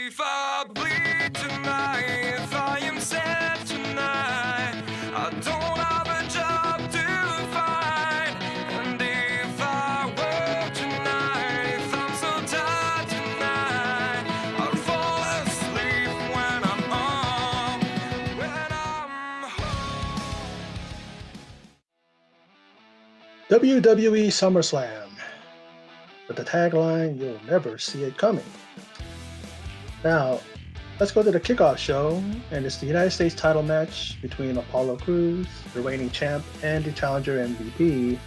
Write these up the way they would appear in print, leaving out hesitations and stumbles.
if I bleed tonight, if I am sad tonight, I don't have a job to find. And if I work tonight, if I'm so tired tonight, I'll fall asleep when I'm home, WWE SummerSlam with the tagline, "You'll never see it coming." Now, let's go to the kickoff show, and it's the United States title match between Apollo Crews, the reigning champ, and the challenger MVP,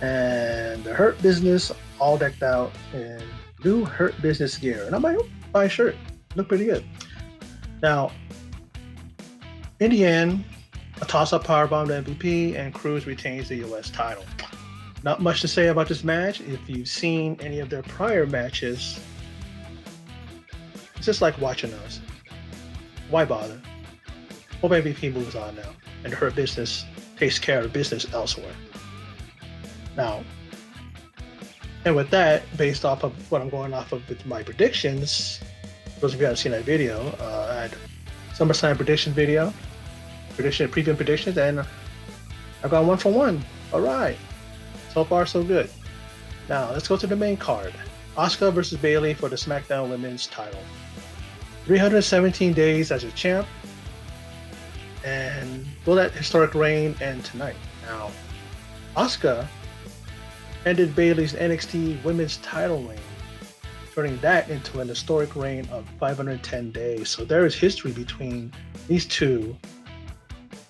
and the Hurt Business all decked out in new Hurt Business gear. And I might buy a shirt. Look pretty good. Now, in the end, a toss-up powerbomb to MVP, and Crews retains the U.S. title. Not much to say about this match. If you've seen any of their prior matches, it's just like watching us. Why bother? Hope MVP moves on now, and her business takes care of business elsewhere. Now, and with that, based off of what I'm going off of with my predictions, those of you who haven't seen that video, I had SummerSlam prediction video, preview predictions, and I've gone 1 for 1. All right. So far, so good. Now, let's go to the main card. Asuka versus Bayley for the SmackDown Women's title. 317 days as a champ. And will that historic reign end tonight? Now, Asuka ended Bayley's NXT Women's title reign, turning that into an historic reign of 510 days. So there is history between these two,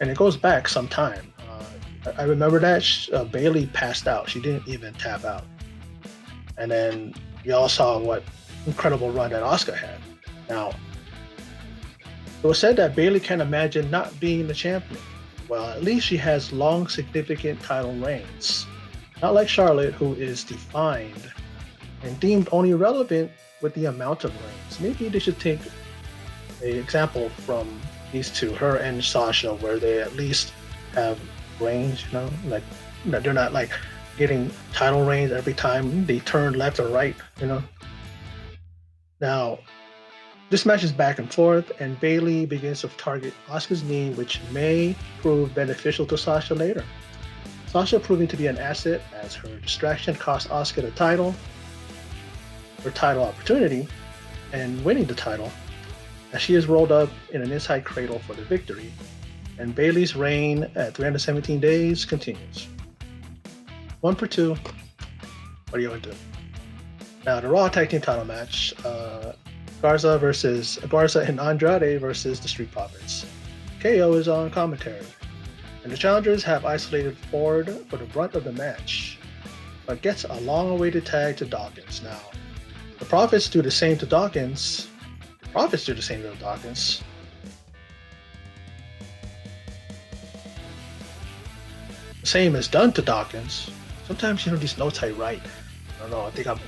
and it goes back some time. I remember that Bayley passed out. She didn't even tap out. And then we all saw what incredible run that Asuka had. Now, it was said that Bayley can't imagine not being the champion. Well, at least she has long, significant title reigns. Not like Charlotte, who is defined and deemed only relevant with the amount of reigns. Maybe they should take an example from these two, her and Sasha, where they at least have reigns, like they're not like getting title reigns every time they turn left or right, Now, this match is back and forth, and Bayley begins to target Asuka's knee, which may prove beneficial to Sasha later. Sasha proving to be an asset as her distraction cost Asuka the title, her title opportunity, and winning the title, as she is rolled up in an inside cradle for the victory. And Bayley's reign at 317 days continues. 1 for 2. What are you going to do? Now, the Raw Tag Team title match, Garza and Andrade versus the Street Profits. KO is on commentary. And the challengers have isolated Ford for the brunt of the match, but gets a long-awaited tag to Dawkins. Now, the Profits do the same to Dawkins. Same as done to Dawkins. Sometimes these notes I write. I don't know. I think I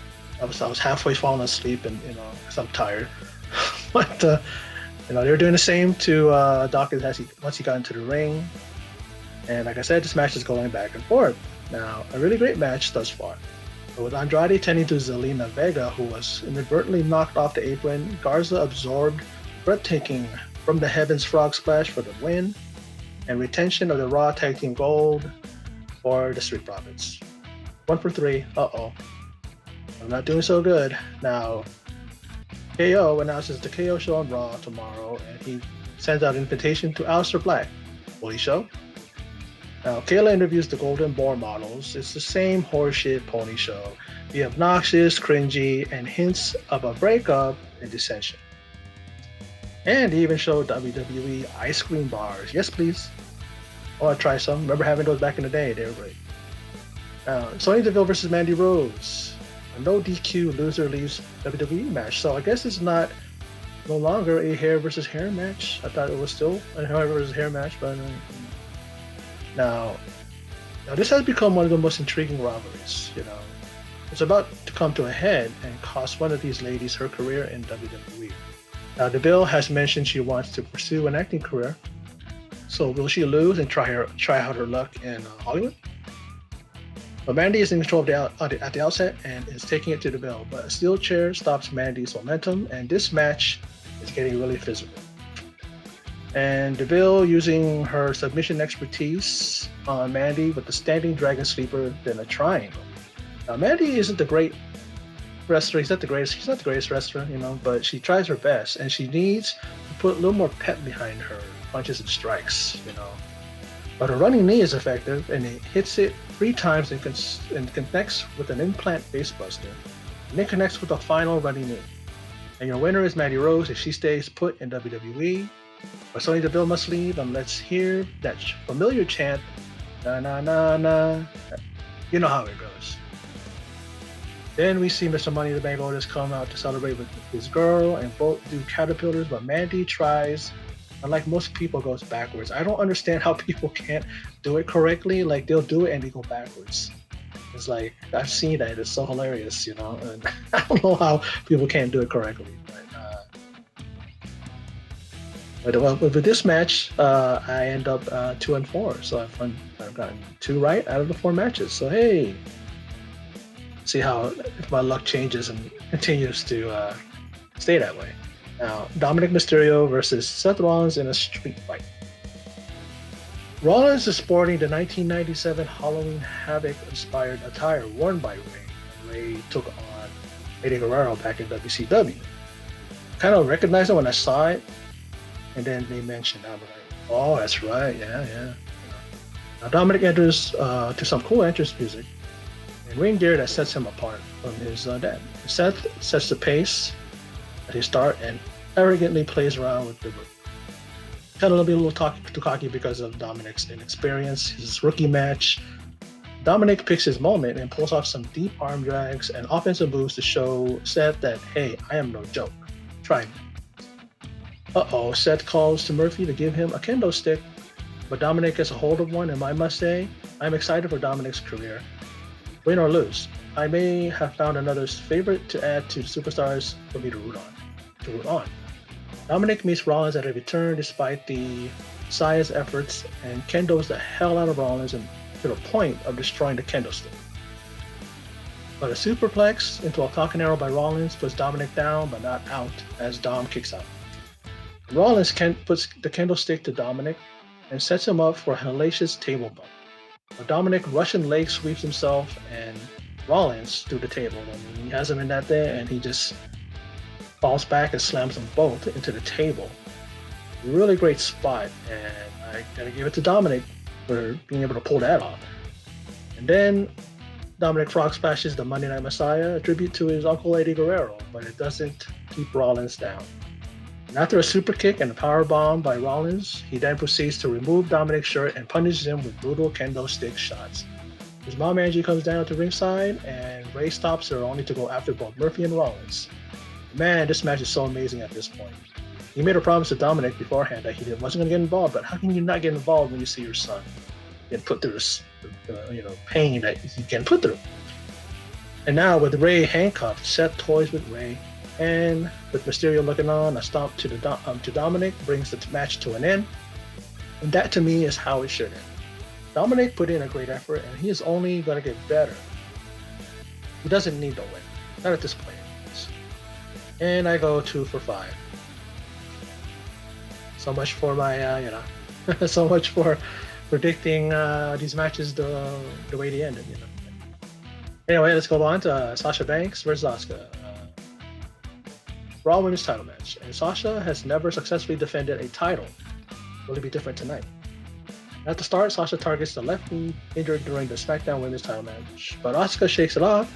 was halfway falling asleep, and because I'm tired. But they were doing the same to Dawkins once he got into the ring. And like I said, this match is going back and forth. Now, a really great match thus far. But with Andrade tending to Zelina Vega, who was inadvertently knocked off the apron, Garza absorbed breathtaking from the Heavens Frog Splash for the win, and retention of the Raw Tag Team Gold for the Street Profits. 1 for 3. Uh-oh. I'm not doing so good. Now, KO announces the KO show on Raw tomorrow, and he sends out an invitation to Aleister Black. Will he show? Now, Kayla interviews the Golden Boar models. It's the same horseshit pony show. The obnoxious, cringy, and hints of a breakup and dissension. And he even showed WWE ice cream bars. Yes, please. I want to try some. Remember having those back in the day. They were great. Sonya Deville versus Mandy Rose. A no DQ loser leaves WWE match. So I guess it's no longer a hair versus hair match. I thought it was still a hair versus hair match, but now this has become one of the most intriguing rivalries. It's about to come to a head and cost one of these ladies her career in WWE. Now, Deville has mentioned she wants to pursue an acting career. So will she lose and try out her luck in Hollywood? But Mandy is in control of at the outset and is taking it to the bell. But a steel chair stops Mandy's momentum, and this match is getting really physical. And Deville using her submission expertise on Mandy with the standing dragon sleeper, then a triangle. Now Mandy isn't the great wrestler. He's not the greatest. She's not the greatest wrestler, but she tries her best, and she needs to put a little more pep behind her punches and strikes. But her running knee is effective, and it hits it 3 times and connects with an implant facebuster, and then connects with a final running knee. And your winner is Mandy Rose if she stays put in WWE. But Sonya Deville must leave, and let's hear that familiar chant, na na na na. You know how it goes. Then we see Mr. Money in the Bank Otis come out to celebrate with his girl, and both do caterpillars, but Mandy tries, unlike most people, goes backwards. I don't understand how people can't do it correctly. Like, they'll do it and they go backwards. It's like, I've seen that. It's so hilarious, and I don't know how people can't do it correctly. But with this match, I end up 2-4. So I've gotten 2 right out of the 4 matches. So hey, see how if my luck changes and continues to stay that way. Now, Dominic Mysterio versus Seth Rollins in a street fight. Rollins is sporting the 1997 Halloween Havoc-inspired attire worn by Ray. Ray took on Eddie Guerrero back in WCW. Kind of recognized it when I saw it, and then they mentioned, I'm like, oh, that's right, yeah. Now Dominic enters to some cool entrance music and ring gear that sets him apart from his dad. Seth sets the pace at his start and arrogantly plays around with the rope. Kind of a little too cocky because of Dominic's inexperience, his rookie match. Dominic picks his moment and pulls off some deep arm drags and offensive moves to show Seth that, hey, I am no joke. Try me. Seth calls to Murphy to give him a kendo stick, but Dominic gets a hold of one, and I must say, I'm excited for Dominic's career. Win or lose, I may have found another favorite to add to superstars for me to root on. Dominic meets Rollins at every turn despite the Sia's efforts and kendos the hell out of Rollins and to the point of destroying the kendo stick. But a superplex into a cock and arrow by Rollins puts Dominic down but not out as Dom kicks out. Rollins puts the kendo stick to Dominic and sets him up for a hellacious table bump. But Dominic Russian leg sweeps himself and Rollins through the table. He has him in that there, and he just falls back and slams them both into the table. Really great spot, and I gotta give it to Dominic for being able to pull that off. And then Dominic frog splashes the Monday Night Messiah, a tribute to his uncle Eddie Guerrero, but it doesn't keep Rollins down. And after a super kick and a power bomb by Rollins, he then proceeds to remove Dominic's shirt and punishes him with brutal kendo stick shots. His mom Angie comes down to ringside, and Ray stops her only to go after both Murphy and Rollins. Man, this match is so amazing at this point. He made a promise to Dominic beforehand that he wasn't going to get involved, but how can you not get involved when you see your son get put through this, pain that he can put through? And now with Ray handcuffed, Seth toys with Ray, and with Mysterio looking on, a stomp to Dominic brings the match to an end. And that to me is how it should end. Dominic put in a great effort, and he is only going to get better. He doesn't need the win, not at this point. And I go 2 for 5. So much for my, so much for predicting these matches the way they ended. Anyway, let's go on to Sasha Banks versus Asuka. Raw Women's title match, and Sasha has never successfully defended a title. Will it be different tonight? At the start, Sasha targets the left knee injured during the SmackDown Women's title match, but Asuka shakes it off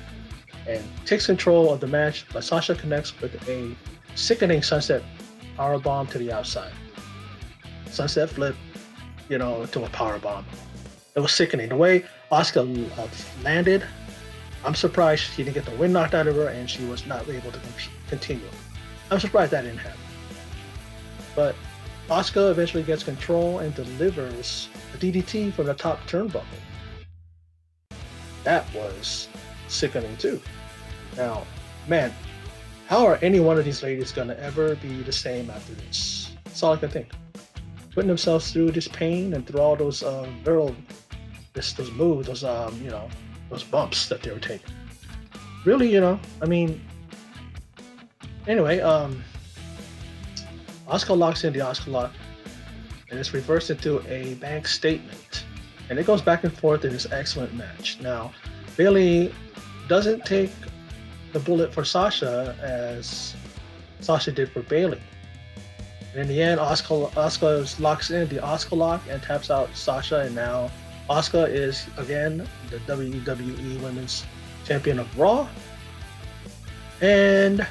and takes control of the match, but Sasha connects with a sickening sunset powerbomb to the outside. Sunset flip, to a powerbomb. It was sickening. The way Asuka landed, I'm surprised she didn't get the wind knocked out of her and she was not able to continue. I'm surprised that didn't happen. But Asuka eventually gets control and delivers a DDT from the top turnbuckle. That was sickening too. Now, man, how are any one of these ladies gonna ever be the same after this? That's all I can think. Putting themselves through this pain and through all those those moves, those those bumps that they were taking. Really, I mean, anyway, Asuka locks in the Asuka lock, and it's reversed into a bank statement. And it goes back and forth in this excellent match. Now, Bailey doesn't take the bullet for Sasha as Sasha did for Bailey. And in the end, Asuka locks in the Asuka lock and taps out Sasha, and now Asuka is again the WWE Women's Champion of Raw. And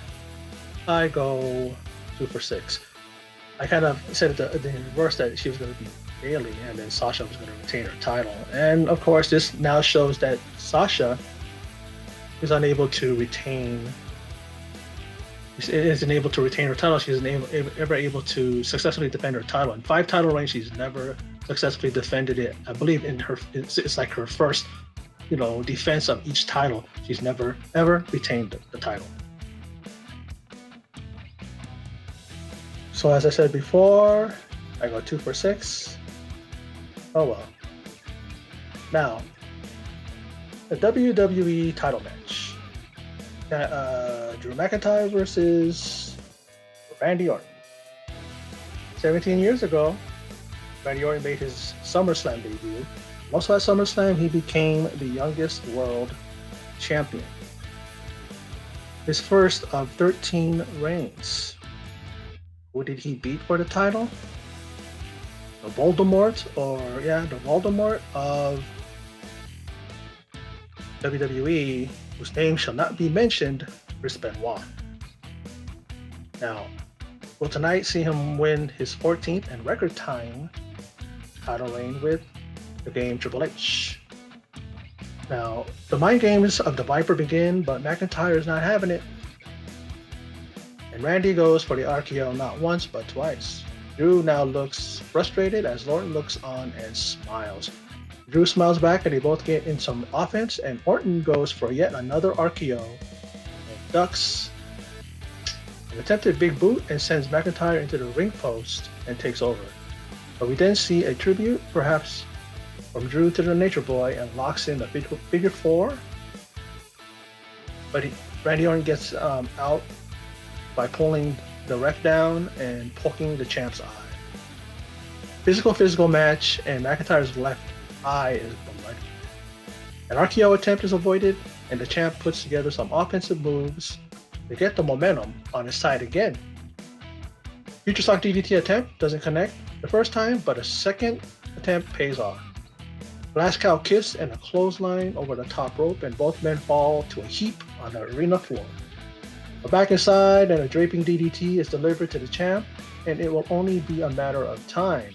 I go 2 for 6. I kind of said at the reverse that she was going to be Bailey, and then Sasha was going to retain her title. And of course, this now shows that Sasha is unable to retain. Isn't able to retain her title. She isn't ever able to successfully defend her title. In 5 title reigns, she's never successfully defended it. I believe it's like her first, defense of each title. She's never ever retained the title. So as I said before, I go 2 for 6. Oh well. Now, the WWE title match. Drew McIntyre versus Randy Orton. 17 years ago, Randy Orton made his SummerSlam debut. Also at SummerSlam, he became the youngest world champion. His first of 13 reigns. Who did he beat for the title? The Voldemort of WWE, whose name shall not be mentioned, Chris Benoit. Now, will tonight see him win his 14th and record time title reign with the Game Triple H. Now, the mind games of the Viper begin, but McIntyre is not having it. And Randy goes for the RKO not once, but twice. Drew now looks frustrated as Orton looks on and smiles. Drew smiles back and they both get in some offense, and Orton goes for yet another RKO and ducks an attempted big boot and sends McIntyre into the ring post and takes over. But we then see a tribute, perhaps from Drew to the Nature Boy, and locks in a figure 4. But Randy Orton gets out by pulling the ref down and poking the champ's eye. Physical match, and McIntyre's left eye is bloody. An RKO attempt is avoided, and the champ puts together some offensive moves to get the momentum on his side again. Future Shock DDT attempt doesn't connect the first time, but a second attempt pays off. Last cow kiss and a clothesline over the top rope, and both men fall to a heap on the arena floor. A back inside and a draping DDT is delivered to the champ, and it will only be a matter of time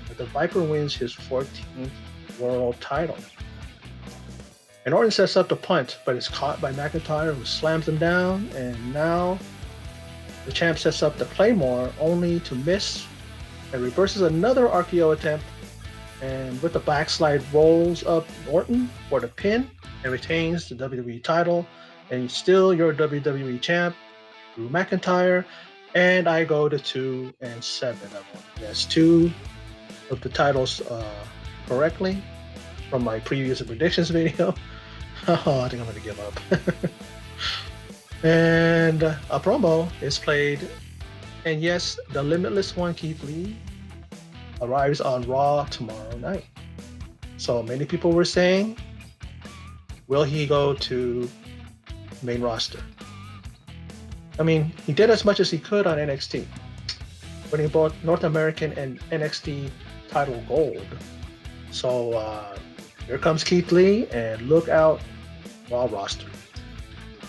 that the Viper wins his 14th world title. And Orton sets up the punt, but is caught by McIntyre, who slams him down, and now the champ sets up the Claymore, only to miss and reverses another RKO attempt, and with the backslide rolls up Orton for the pin and retains the WWE title. And still your WWE champ, Drew McIntyre. And I go to 2 and 7. I guess 2 of the titles correctly from my previous predictions video. Oh, I think I'm going to give up. And a promo is played. And yes, the Limitless One, Keith Lee, arrives on Raw tomorrow night. So many people were saying, will he go to main roster? I mean, he did as much as he could on NXT, winning both North American and NXT title gold. So here comes Keith Lee, and look out, Raw roster.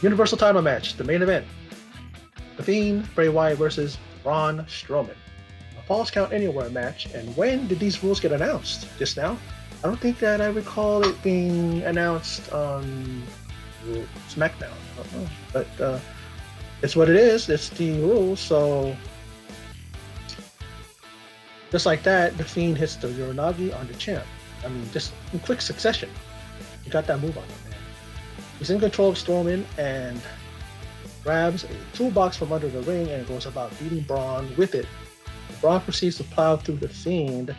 Universal title match, the main event. The Fiend, Bray Wyatt versus Braun Strowman. A Falls Count Anywhere match. And when did these rules get announced? Just now? I don't think that I recall it being announced on SmackDown. I don't know, but it's what it is. It's the rules. So just like that, the Fiend hits the Uranagi on the champ. I mean, just in quick succession. He got that move on him, man. He's in control of Strowman and grabs a toolbox from under the ring and goes about beating Braun with it. Braun proceeds to plow through the Fiend,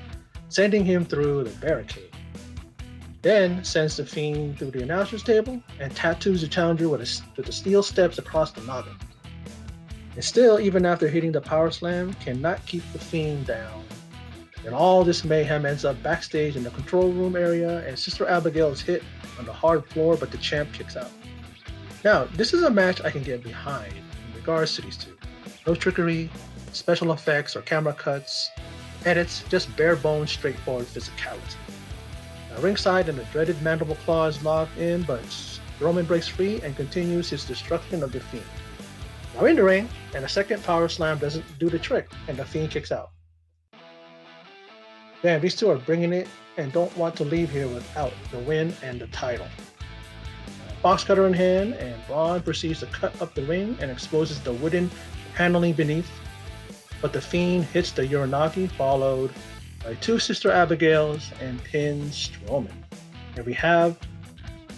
sending him through the barricade. then sends the Fiend through the announcer's table and tattoos the challenger with the steel steps across the noggin. And still, even after hitting the power slam, cannot keep the Fiend down. And all this mayhem ends up backstage in the control room area, and Sister Abigail is hit on the hard floor, but the champ kicks out. Now, this is a match I can get behind in regards to these two. No trickery, special effects, or camera cuts, edits, just bare bones, straightforward physicality. Now, ringside and the dreaded mandible claw is locked in, but Roman breaks free and continues his destruction of the Fiend. Now in the ring, and a second power slam doesn't do the trick, and the Fiend kicks out. Damn, these two are bringing it and don't want to leave here without the win and the title. Box cutter in hand, and Braun proceeds to cut up the ring and exposes the wooden paneling beneath. But the Fiend hits the Uranagi, followed by two Sister Abigails, and pins Strowman. And we have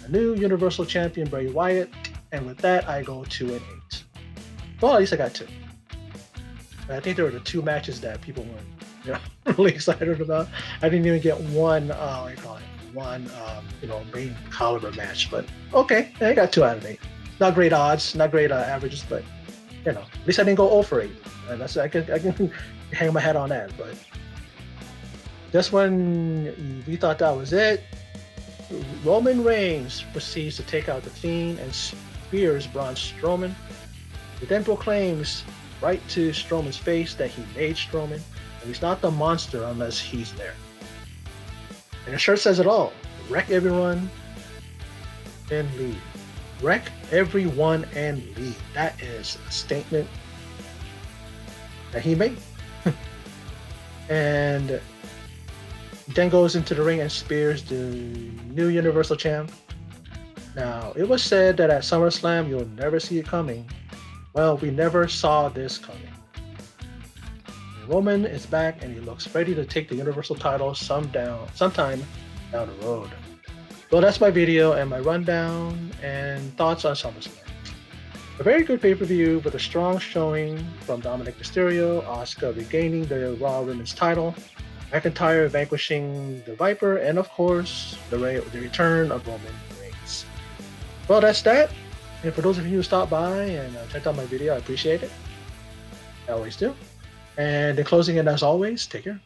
a new Universal Champion, Bray Wyatt, and with that, I go 2-8. Well, at least I got two. I think there were the two matches that people weren't, really excited about. I didn't even get one, main caliber match. But okay, I got 2 out of 8. Not great odds, not great averages, but at least I didn't go 0 for 8. And I can hang my hat on that. But just when we thought that was it, Roman Reigns proceeds to take out the Fiend and spears Braun Strowman. He then proclaims right to Strowman's face that he made Strowman, and he's not the monster unless he's there. And the shirt says it all. Wreck everyone and leave. Wreck everyone and leave. That is a statement that he made. And then goes into the ring and spears the new Universal Champ. Now, it was said that at SummerSlam you'll never see it coming. Well, we never saw this coming. Roman is back and he looks ready to take the Universal title sometime down the road. Well, that's my video and my rundown and thoughts on SummerSlam. A very good pay-per-view with a strong showing from Dominic Mysterio, Asuka regaining the Raw Women's title, McIntyre vanquishing the Viper, and of course, the return of Roman Reigns. Well, that's that. And for those of you who stopped by and checked out my video, I appreciate it. I always do. And in closing, and as always, take care.